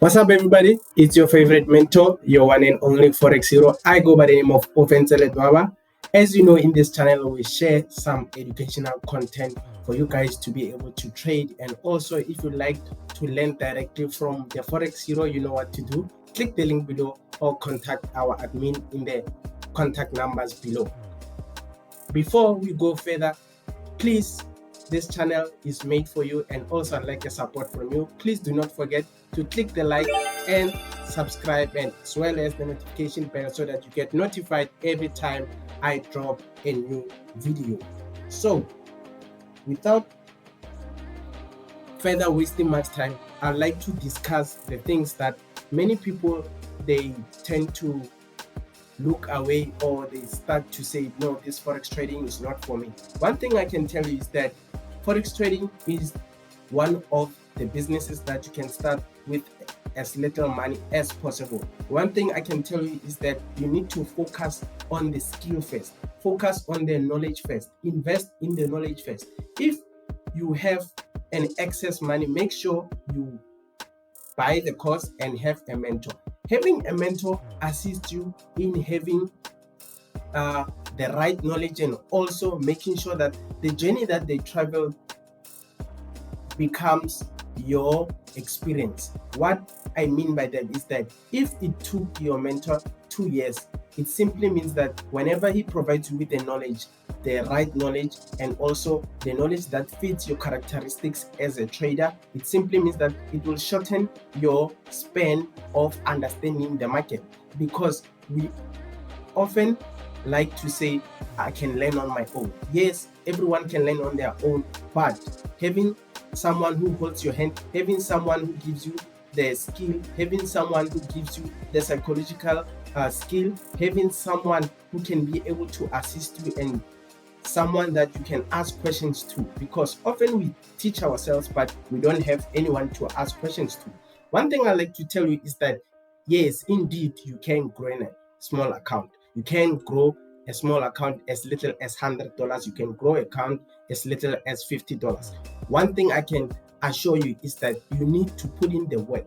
What's up, everybody? It's your favorite mentor, your one and only Forex hero. I go by the name of Ofentse Ledwaba. As you know, in this channel, we share some educational content for you guys to be able to trade. And also, if you like to learn directly from the Forex hero, you know what to do. Click the link below or contact our admin in the contact numbers below. Before we go further, please, this channel is made for you, and also I'd like a support from you. Please do not forget to click the like and subscribe, and as well as the notification bell, so that you get notified every time I drop a new video. So without further wasting much time, I'd like to discuss the things that many people, they tend to look away, or they start to say, no, this forex trading is not for me. One thing I can tell you is that forex trading is one of the businesses that you can start with as little money as possible. One thing I can tell you is that you need to focus on the skill first, focus on the knowledge first, invest in the knowledge first. If you have an excess money, make sure you buy the course and have a mentor. Having a mentor assists you in having the right knowledge, and also making sure that the journey that they travel becomes your experience. What I mean by that is that if it took your mentor 2 years, it simply means that whenever he provides you with the knowledge, the right knowledge, and also the knowledge that fits your characteristics as a trader, it simply means that it will shorten your span of understanding the market. Because we often like to say, I can learn on my own. Yes, everyone can learn on their own, but having someone who holds your hand, having someone who gives you the skill, having someone who gives you the psychological skill, having someone who can be able to assist you, and someone that you can ask questions to, because often we teach ourselves but we don't have anyone to ask questions to. One thing I like to tell you is that yes, indeed, you can grow in a small account. You can grow a small account as little as $100. You can grow an account as little as $50. One thing I can assure you is that you need to put in the work.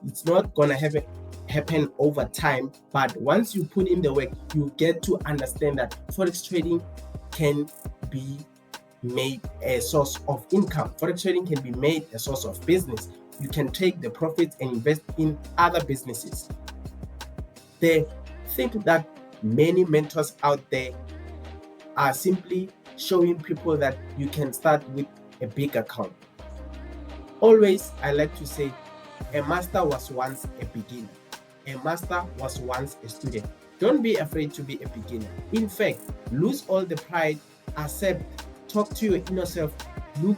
It's not gonna happen over time, but once you put in the work, you get to understand that forex trading can be made a source of income. Forex trading can be made a source of business. You can take the profits and invest in other businesses. They think that many mentors out there are simply showing people that you can start with a big account. Always, I like to say, a master was once a beginner. A master was once a student. Don't be afraid to be a beginner. In fact, lose all the pride, accept, talk to your inner self, look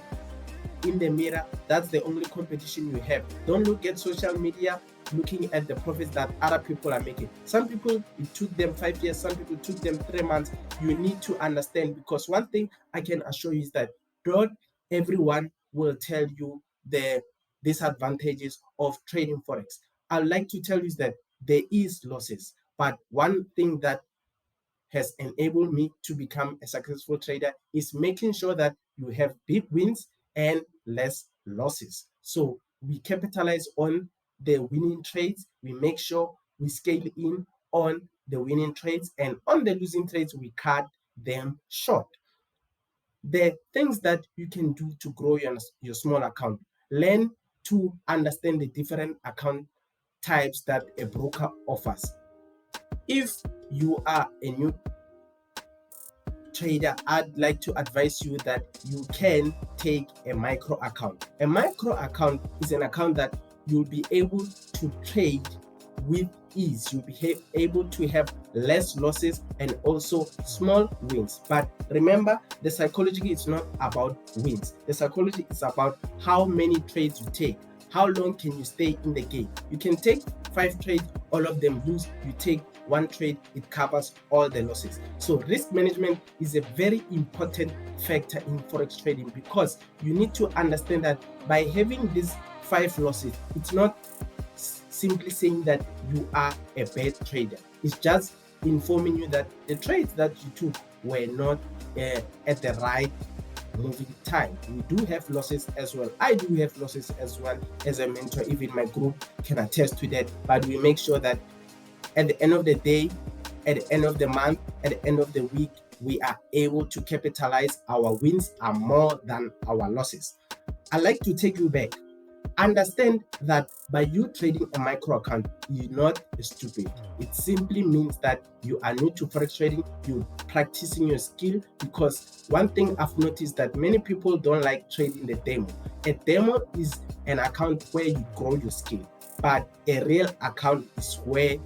in the mirror. That's the only competition you have. Don't look at social media looking at the profits that other people are making. Some people, it took them 5 years, some people took them 3 months. You need to understand, because one thing I can assure you is that not everyone will tell you the disadvantages of trading forex. I'd like to tell you is that there is losses, but one thing that has enabled me to become a successful trader is making sure that you have big wins and less losses. So we capitalize on the winning trades. We make sure we scale in on the winning trades, and on the losing trades, we cut them short. The things that you can do to grow your small account: learn to understand the different account types that a broker offers. If you are a new trader, I'd like to advise you that you can take a micro account. A micro account is an account that you'll be able to trade with ease. You'll be able to have less losses and also small wins. But remember, the psychology is not about wins. The psychology is about how many trades you take. How long can you stay in the game? You can take 5 trades, all of them lose. You take 1 trade, it covers all the losses. So risk management is a very important factor in forex trading, because you need to understand that by having these 5 losses, it's not simply saying that you are a bad trader. It's just informing you that the trades that you took were not at the right moving time. We do have losses as well. I do have losses as well as a mentor. Even my group can attest to that. But we make sure that at the end of the day, at the end of the month, at the end of the week, we are able to capitalize. Our wins are more than our losses. I like to take you back. Understand that by you trading a micro account, you're not stupid. It simply means that you are new to Forex trading, you're practicing your skill, because one thing I've noticed that many people don't like trading the demo. A demo is an account where you grow your skill, but a real account is where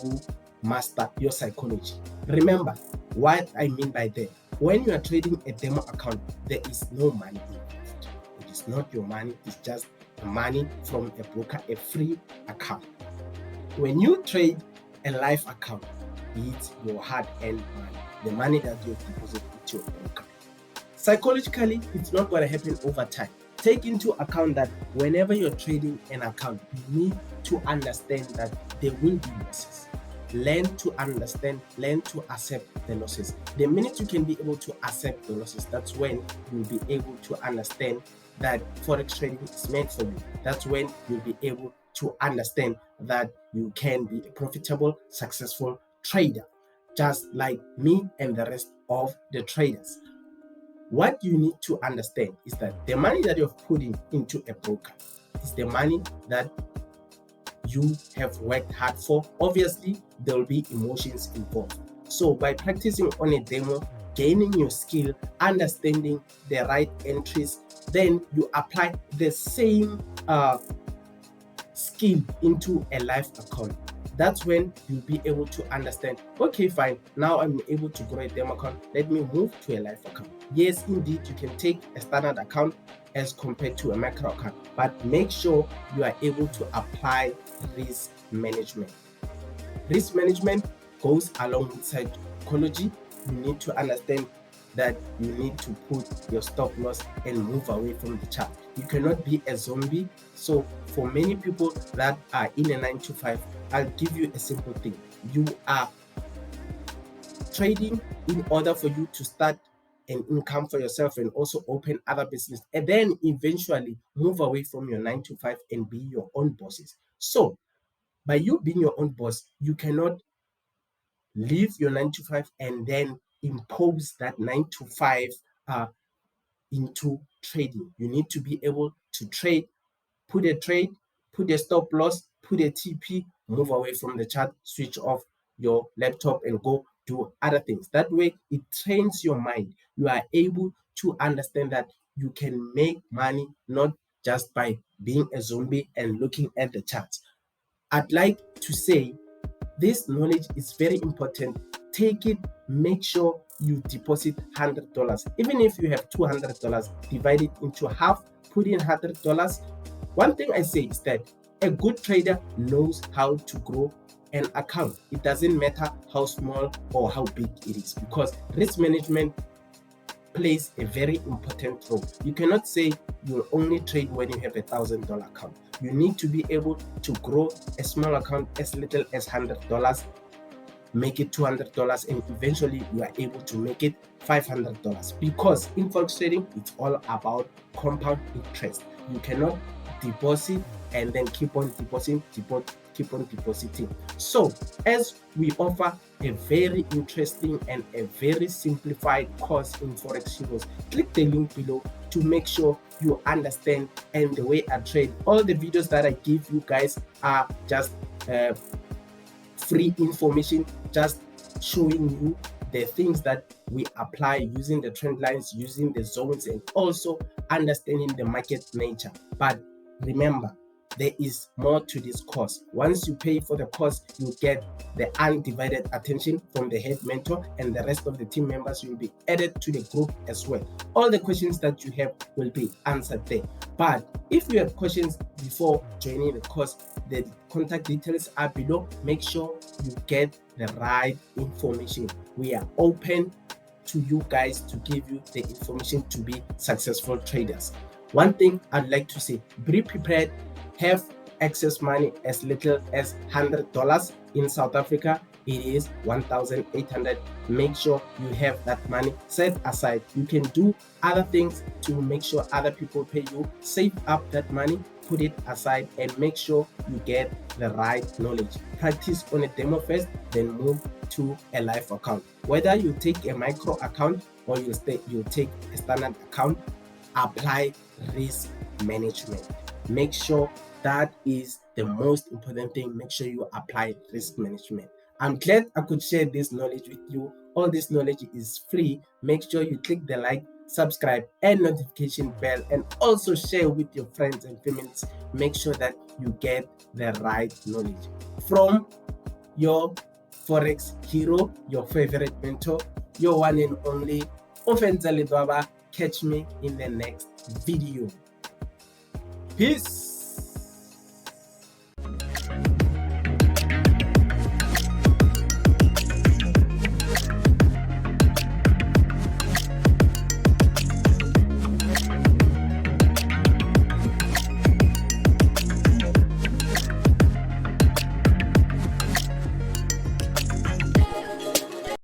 you master your psychology. Remember what I mean by that. When you are trading a demo account, there is no money involved. It is not your money, it's just money from a broker, a free account. When you trade a live account, it's your hard-earned money, the money that you deposit into your broker. Psychologically, it's not going to happen over time. Take into account that whenever you're trading an account, you need to understand that there will be losses. Learn to understand, learn to accept the losses. The minute you can be able to accept the losses, that's when you'll be able to understand that Forex trading is meant for you. That's when you'll be able to understand that you can be a profitable, successful trader, just like me and the rest of the traders. What you need to understand is that the money that you're putting into a broker is the money that you have worked hard for. Obviously, there will be emotions involved. So by practicing on a demo, gaining your skill, understanding the right entries, then you apply the same skill into a live account. That's when you'll be able to understand, okay, fine, now I'm able to grow a demo account, let me move to a live account. Yes, indeed, you can take a standard account as compared to a macro account, but make sure you are able to apply risk management. Risk management goes along with psychology. You need to understand that you need to put your stop loss and move away from the chart. You cannot be a zombie. So for many people that are in a 9 to 5, I'll give you a simple thing. You are trading in order for you to start an income for yourself and also open other business, and then eventually move away from your 9 to 5 and be your own bosses. So by you being your own boss, you cannot leave your 9 to 5 and then impose that 9 to 5 into trading. You need to be able to trade, put a stop loss, put a TP, move away from the chart, switch off your laptop and go do other things. That way it trains your mind. You are able to understand that you can make money not just by being a zombie and looking at the charts. I'd like to say this knowledge is very important. Take it, make sure you deposit $100. Even if you have $200, divide it into half, put in $100. One thing I say is that a good trader knows how to grow an account. It doesn't matter how small or how big it is, because risk management plays a very important role. You cannot say you'll only trade when you have $1,000 account. You need to be able to grow a small account as little as $100, make it $200, and eventually you are able to make it $500. Because in Forex trading, it's all about compound interest. You cannot deposit and then keep on depositing. So as we offer a very interesting and a very simplified course in Forex Heroes, click the link below to make sure you understand and the way I trade. All the videos that I give you guys are just free information, just showing you the things that we apply using the trend lines, using the zones, and also understanding the market nature. But remember, there is more to this course. Once you pay for the course, you get the undivided attention from the head mentor, and the rest of the team members will be added to the group as well. All the questions that you have will be answered there. But if you have questions before joining the course, the contact details are below. Make sure you get the right information. We are open to you guys to give you the information to be successful traders. One thing I'd like to say, be prepared. Have excess money as little as $100 in South Africa. it is 1,800. Make sure you have that money set aside. You can do other things to make sure other people pay you. Save up that money, put it aside, and make sure you get the right knowledge. Practice on a demo first, then move to a live account. Whether you take a micro account or you take a standard account, apply risk management. Make sure that is the most important thing. Make sure you apply risk management. I'm glad I could share this knowledge with you. All this knowledge is free. Make sure you click the like, subscribe, and notification bell, and also share with your friends and families. Make sure that you get the right knowledge from your Forex hero, your favorite mentor, your one and only Ofentse Ledwaba. Catch me in the next video. Peace.